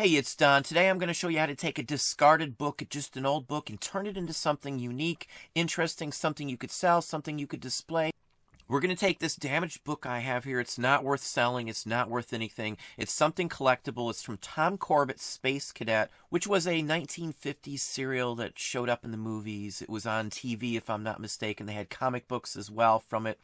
Hey, it's Don. Today I'm going to show you how to take a discarded book, just an old book, and turn it into something unique, interesting, something you could sell, something you could display. We're going to take this damaged book I have here. It's not worth selling. It's not worth anything. It's something collectible. It's from Tom Corbett's Space Cadet, which was a 1950s serial that showed up in the movies. It was on TV, if I'm not mistaken. They had comic books as well from it.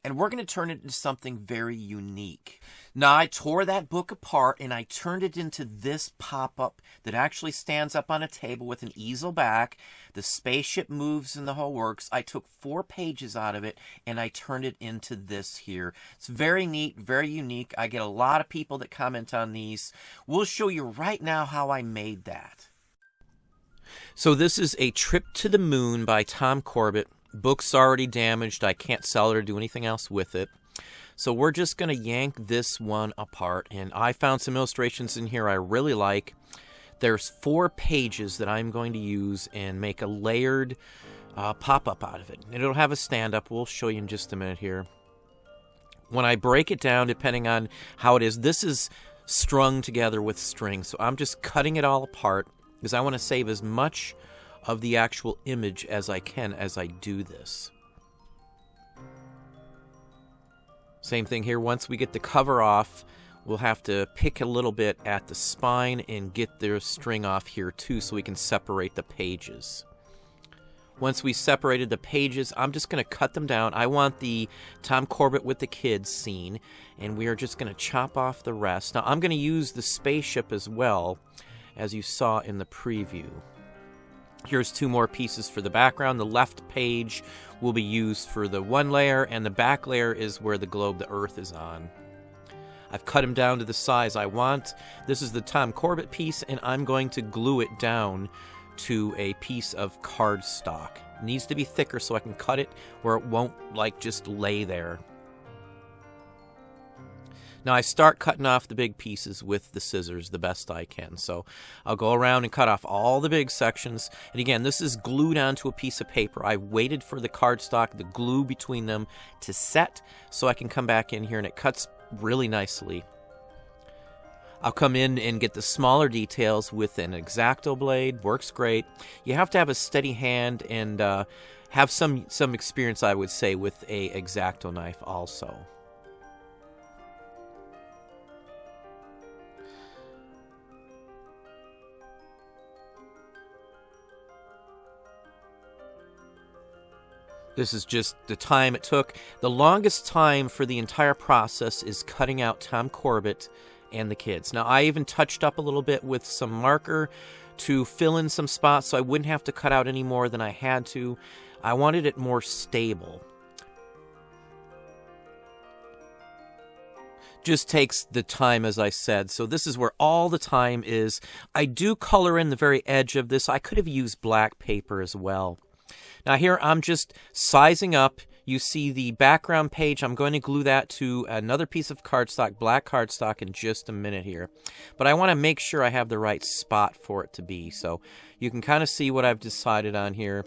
And we're going to turn it into something very unique. Now, I tore that book apart and I turned it into this pop-up that actually stands up on a table with an easel back. The spaceship moves and the whole works. I took 4 pages out of it and I turned it into this here. It's very neat, very unique. I get a lot of people that comment on these. We'll show you right now how I made that. So this is A Trip to the Moon by Tom Corbett. Book's already damaged. I can't sell it or do anything else with it. So we're just going to yank this one apart. And I found some illustrations in here I really like. There's 4 pages that I'm going to use and make a layered pop-up out of it. And it'll have a stand-up. We'll show you in just a minute here. When I break it down, depending on how it is, this is strung together with string. So I'm just cutting it all apart because I want to save as much of the actual image as I can as I do this. Same thing here. Once we get the cover off, we'll have to pick a little bit at the spine and get the string off here too so we can separate the pages. Once we separated the pages, I'm just going to cut them down. I want the Tom Corbett with the kids scene, and we are just going to chop off the rest. Now, I'm going to use the spaceship as well, as you saw in the preview. Here's 2 more pieces for the background. The left page will be used for the one layer, and the back layer is where the globe, the Earth, is on. I've cut them down to the size I want. This is the Tom Corbett piece, and I'm going to glue it down to a piece of cardstock. It needs to be thicker so I can cut it where it won't just lay there. Now I start cutting off the big pieces with the scissors the best I can. So I'll go around and cut off all the big sections. And again, this is glued onto a piece of paper. I waited for the cardstock, the glue between them to set so I can come back in here and it cuts really nicely. I'll come in and get the smaller details with an X-Acto blade. Works great. You have to have a steady hand and have some experience, I would say, with a X-Acto knife also. This is just the time it took. The longest time for the entire process is cutting out Tom Corbett and the kids. Now, I even touched up a little bit with some marker to fill in some spots so I wouldn't have to cut out any more than I had to. I wanted it more stable. Just takes the time, as I said. So this is where all the time is. I do color in the very edge of this. I could have used black paper as well. Now here I'm just sizing up. You see the background page. I'm going to glue that to another piece of cardstock, black cardstock, in just a minute here. But I want to make sure I have the right spot for it to be. So you can kind of see what I've decided on here.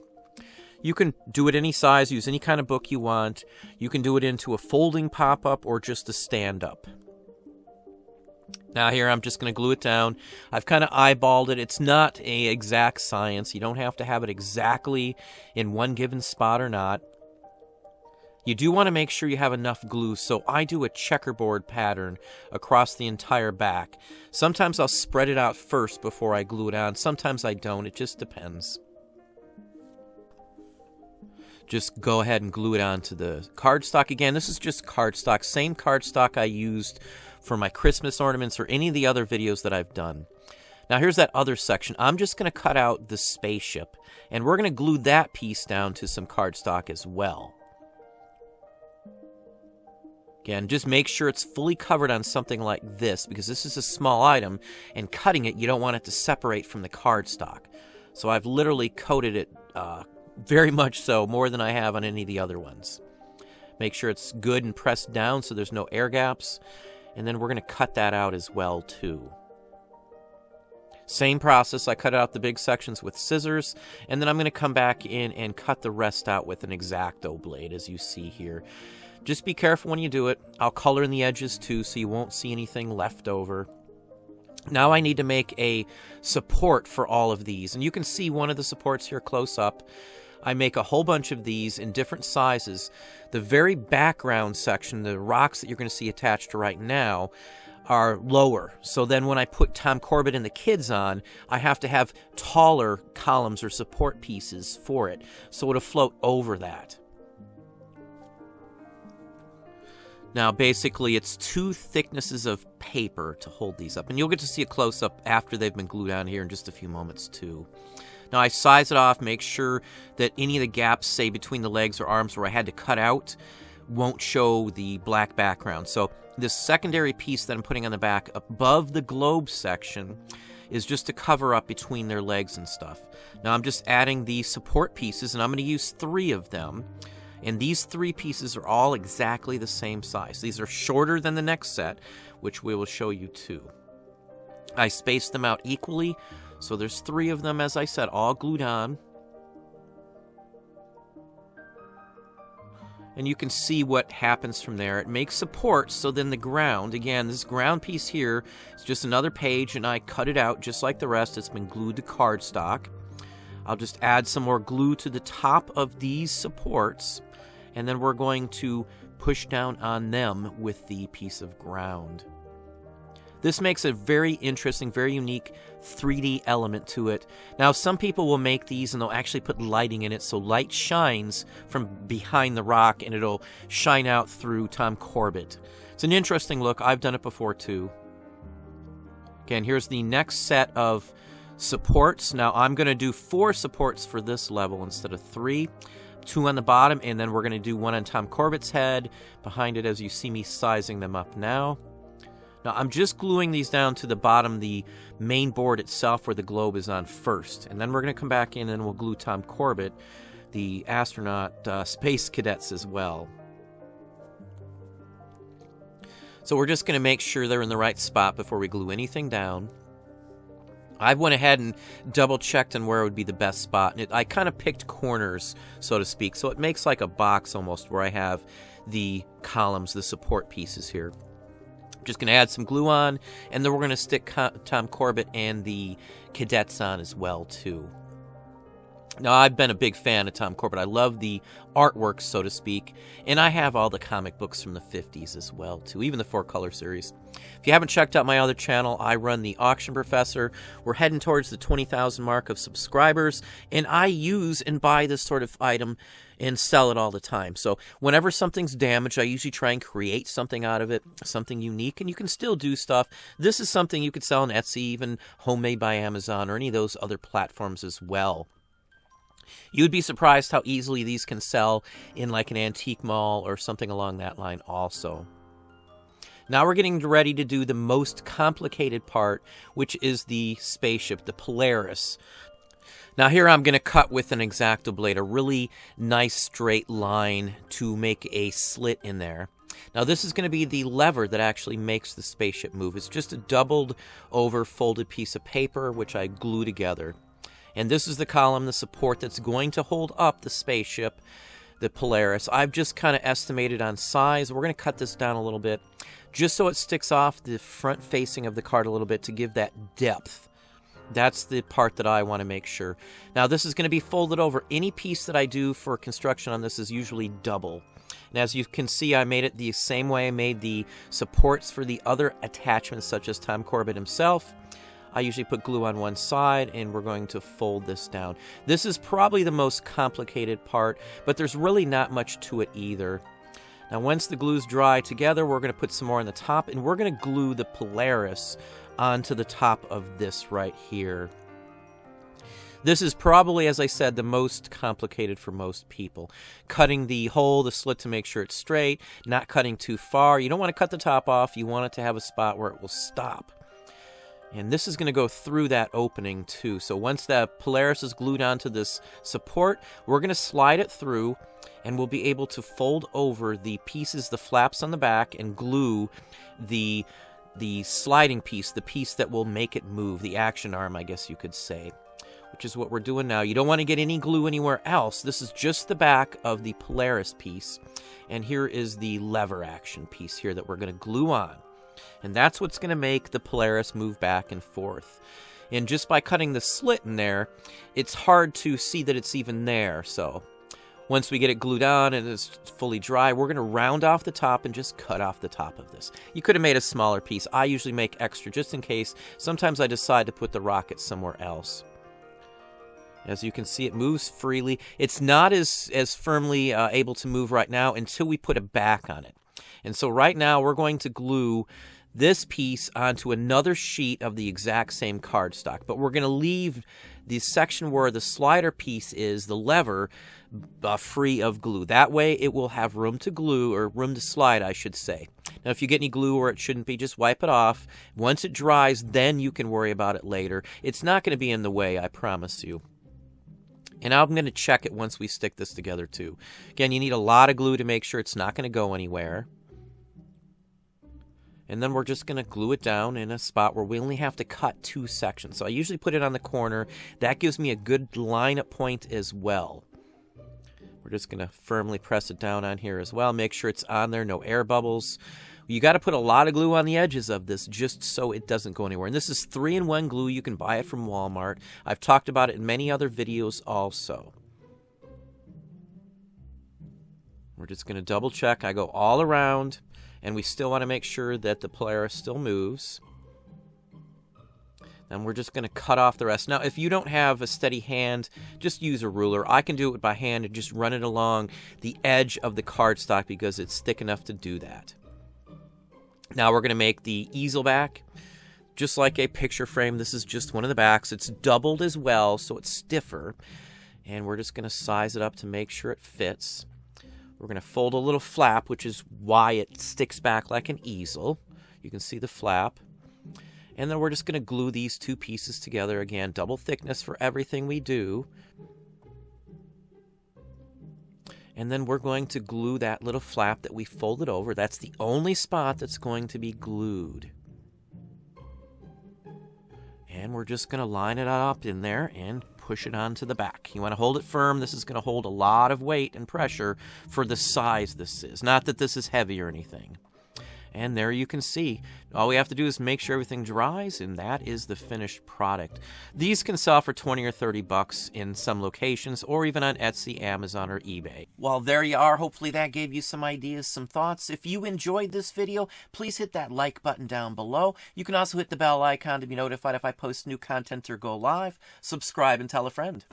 You can do it any size, use any kind of book you want. You can do it into a folding pop-up or just a stand-up. Now here I'm just going to glue it down. I've kind of eyeballed it. It's not an exact science. You don't have to have it exactly in one given spot or not. You do want to make sure you have enough glue, so I do a checkerboard pattern across the entire back. Sometimes I'll spread it out first before I glue it on. Sometimes I don't. It just depends. Just go ahead and glue it onto the cardstock. Again, this is just cardstock. Same cardstock I used for my Christmas ornaments or any of the other videos that I've done. Now here's that other section. I'm just going to cut out the spaceship, and we're going to glue that piece down to some cardstock as well. Again, just make sure it's fully covered on something like this, because this is a small item, and cutting it, you don't want it to separate from the cardstock. So I've literally coated it very much so, more than I have on any of the other ones. Make sure it's good and pressed down so there's no air gaps. And then we're going to cut that out as well, too. Same process. I cut out the big sections with scissors, and then I'm going to come back in and cut the rest out with an X-Acto blade, as you see here. Just be careful when you do it. I'll color in the edges too, so you won't see anything left over. Now I need to make a support for all of these. And you can see one of the supports here close up. I make a whole bunch of these in different sizes. The very background section, the rocks that you're going to see attached to right now, are lower. So then when I put Tom Corbett and the kids on, I have to have taller columns or support pieces for it, so it'll float over that. Now basically it's 2 thicknesses of paper to hold these up, and you'll get to see a close-up after they've been glued on here in just a few moments too. Now I size it off, make sure that any of the gaps, say between the legs or arms where I had to cut out, won't show the black background. So this secondary piece that I'm putting on the back above the globe section is just to cover up between their legs and stuff. Now I'm just adding the support pieces, and I'm going to use 3 of them. And these 3 pieces are all exactly the same size. These are shorter than the next set, which we will show you too. I spaced them out equally, so there's 3 of them, as I said, all glued on. And you can see what happens from there. It makes supports, so then the ground, again, this ground piece here is just another page, and I cut it out just like the rest. It's been glued to cardstock. I'll just add some more glue to the top of these supports, and then we're going to push down on them with the piece of ground. This makes a very interesting, very unique 3D element to it. Now, some people will make these and they'll actually put lighting in it, so light shines from behind the rock and it'll shine out through Tom Corbett. It's an interesting look. I've done it before too. Again, here's the next set of supports. Now, I'm going to do 4 supports for this level instead of 3. 2 on the bottom, and then we're going to do 1 on Tom Corbett's head behind it as you see me sizing them up now. Now I'm just gluing these down to the bottom, the main board itself where the globe is on first. And then we're going to come back in and we'll glue Tom Corbett, the astronaut space cadets as well. So we're just going to make sure they're in the right spot before we glue anything down. I went ahead and double-checked on where would be the best spot. And I kind of picked corners, so to speak. So it makes like a box almost where I have the columns, the support pieces here. I'm just going to add some glue on, and then we're going to stick Tom Corbett and the cadets on as well, too. Now, I've been a big fan of Tom Corbett. I love the artwork, so to speak, and I have all the comic books from the 50s as well, too, even the 4-color series. If you haven't checked out my other channel, I run the Auction Professor. We're heading towards the 20,000 mark of subscribers, and I use and buy this sort of item and sell it all the time. So whenever something's damaged, I usually try and create something out of it, something unique, and you can still do stuff. This is something you could sell on Etsy, even Homemade by Amazon, or any of those other platforms as well. You'd be surprised how easily these can sell in like an antique mall or something along that line also. Now we're getting ready to do the most complicated part, which is the spaceship, the Polaris. Now here I'm going to cut with an X-Acto blade, a really nice straight line to make a slit in there. Now this is going to be the lever that actually makes the spaceship move. It's just a doubled over folded piece of paper which I glue together. And this is the column, the support that's going to hold up the spaceship, the Polaris. I've just kind of estimated on size. We're going to cut this down a little bit just so it sticks off the front facing of the card a little bit to give that depth. That's the part that I want to make sure. Now this is going to be folded over. Any piece that I do for construction on this is usually double. And as you can see, I made it the same way I made the supports for the other attachments such as Tom Corbett himself. I usually put glue on one side, and we're going to fold this down. This is probably the most complicated part, but there's really not much to it either. Now, once the glue's dry together, we're going to put some more on the top, and we're going to glue the Polaris onto the top of this right here. This is probably, as I said, the most complicated for most people. Cutting the hole, the slit to make sure it's straight, not cutting too far. You don't want to cut the top off. You want it to have a spot where it will stop. And this is going to go through that opening too. So once the Polaris is glued onto this support, we're going to slide it through, and we'll be able to fold over the pieces, the flaps on the back, and glue the sliding piece, the piece that will make it move, the action arm, I guess you could say, which is what we're doing now. You don't want to get any glue anywhere else. This is just the back of the Polaris piece. And here is the lever action piece here that we're going to glue on. And that's what's going to make the Polaris move back and forth. And just by cutting the slit in there, it's hard to see that it's even there. So once we get it glued on and it's fully dry, we're going to round off the top and just cut off the top of this. You could have made a smaller piece. I usually make extra just in case. Sometimes I decide to put the rocket somewhere else. As you can see, it moves freely. It's not as firmly able to move right now until we put a back on it. And so right now we're going to glue this piece onto another sheet of the exact same cardstock. But we're going to leave the section where the slider piece is, the lever, free of glue. That way it will have room to glue, or room to slide, I should say. Now, if you get any glue where it shouldn't be, just wipe it off. Once it dries, then you can worry about it later. It's not going to be in the way, I promise you. And I'm going to check it once we stick this together, too. Again, you need a lot of glue to make sure it's not going to go anywhere. And then we're just going to glue it down in a spot where we only have to cut 2 sections. So I usually put it on the corner. That gives me a good line-up point as well. We're just going to firmly press it down on here as well. Make sure it's on there, no air bubbles. You got to put a lot of glue on the edges of this just so it doesn't go anywhere. And this is 3-in-1 glue. You can buy it from Walmart. I've talked about it in many other videos also. We're just going to double check. I go all around. And we still want to make sure that the Polaris still moves. And we're just going to cut off the rest. Now, if you don't have a steady hand, just use a ruler. I can do it by hand and just run it along the edge of the cardstock because it's thick enough to do that. Now we're going to make the easel back. Just like a picture frame, this is just one of the backs. It's doubled as well, so it's stiffer. And we're just going to size it up to make sure it fits. We're going to fold a little flap, which is why it sticks back like an easel. You can see the flap. And then we're just going to glue these 2 pieces together. Again, double thickness for everything we do. And then we're going to glue that little flap that we folded over. That's the only spot that's going to be glued. And we're just going to line it up in there and push it onto the back. You want to hold it firm. This is going to hold a lot of weight and pressure for the size this is. Not that this is heavy or anything. And there you can see. All we have to do is make sure everything dries, and that is the finished product. These can sell for 20 or 30 bucks in some locations, or even on Etsy, Amazon, or eBay. Well, there you are. Hopefully that gave you some ideas, some thoughts. If you enjoyed this video, please hit that like button down below. You can also hit the bell icon to be notified if I post new content or go live. Subscribe and tell a friend.